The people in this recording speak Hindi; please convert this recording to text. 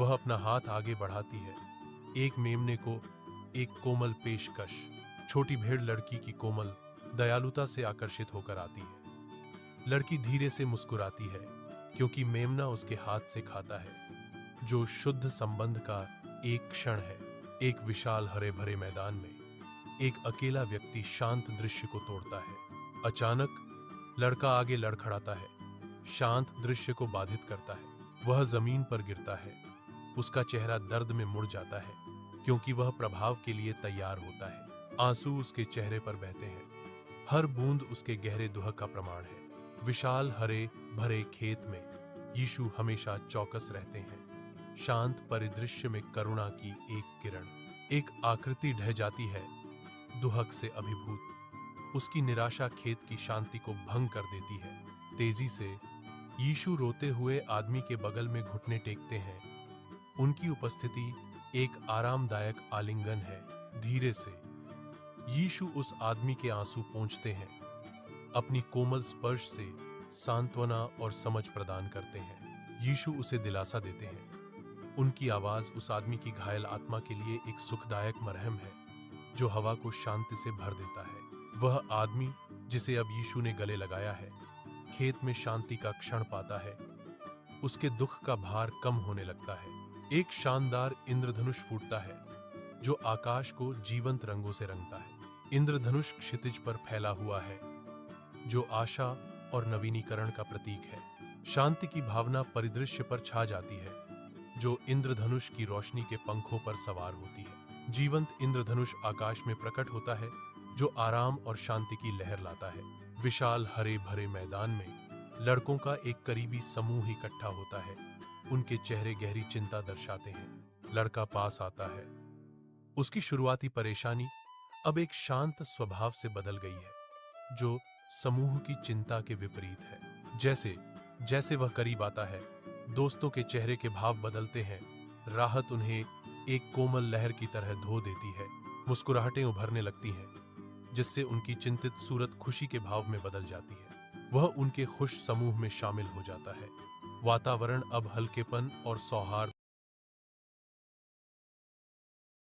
वह अपना हाथ आगे बढ़ाती है। एक मेमने को एक कोमल पेशकश। छोटी भेड़ लड़की की कोमल दयालुता से आकर्षित होकर आती है। लड़की धीरे से मुस्कुराती है क्योंकि मेमना उसके हाथ से खाता है। जो शुद्ध संबंध का एक क्षण है। एक विशाल हरे भरे मैदान में एक अकेला व्यक्ति शांत दृश्य को तोड़ता है। अचानक लड़का आगे लड़खड़ाता है, शांत दृश्य को बाधित करता है। वह जमीन पर गिरता है। उसका चेहरा दर्द में मुड़ जाता है क्योंकि वह प्रभाव के लिए तैयार होता है। आंसू उसके चेहरे पर बहते हैं। हर बूंद उसके गहरे दुख का प्रमाण है। विशाल हरे भरे खेत में यीशु हमेशा चौकस रहते हैं। शांत परिदृश्य में करुणा की एक किरण। एक आकृति ढह जाती है, दुहक से अभिभूत। उसकी निराशा खेत की शांति को भंग कर देती है। तेजी से यीशु रोते हुए आदमी के बगल में घुटने टेकते हैं। उनकी उपस्थिति एक आरामदायक आलिंगन है। धीरे से यीशु उस आदमी के आंसू पोंछते हैं। अपनी कोमल स्पर्श से सांत्वना और समझ प्रदान करते हैं। यीशु उसे दिलासा देते हैं। उनकी आवाज उस आदमी की घायल आत्मा के लिए एक सुखदायक मरहम है जो हवा को शांति से भर देता है। वह आदमी जिसे अब यीशु ने गले लगाया है, खेत में शांति का क्षण पाता है। उसके दुख का भार कम होने लगता है। एक शानदार इंद्रधनुष फूटता है जो आकाश को जीवंत रंगों से रंगता है। इंद्रधनुष क्षितिज पर फैला हुआ है जो आशा और नवीनीकरण का प्रतीक है। शांति की भावना परिदृश्य पर छा जाती है जो इंद्रधनुष की रोशनी के पंखों पर सवार होती है। जीवंत इंद्रधनुष आकाश में प्रकट होता है जो आराम और शांति की लहर लाता है। विशाल हरे भरे मैदान में लड़कों का एक करीबी समूह इकट्ठा होता है। उनके चेहरे गहरी चिंता दर्शाते हैं। लड़का पास आता है। उसकी शुरुआती परेशानी अब एक शांत स्वभाव से बदल गई है जो समूह की चिंता के विपरीत है। जैसे जैसे वह करीब आता है, दोस्तों के चेहरे के भाव बदलते हैं। राहत उन्हें एक कोमल लहर की तरह धो देती है। मुस्कुराहटें उभरने लगती हैं जिससे उनकी चिंतित सूरत खुशी के भाव में बदल जाती है। वह उनके खुश समूह में शामिल हो जाता है। वातावरण अब हल्केपन और सौहार्द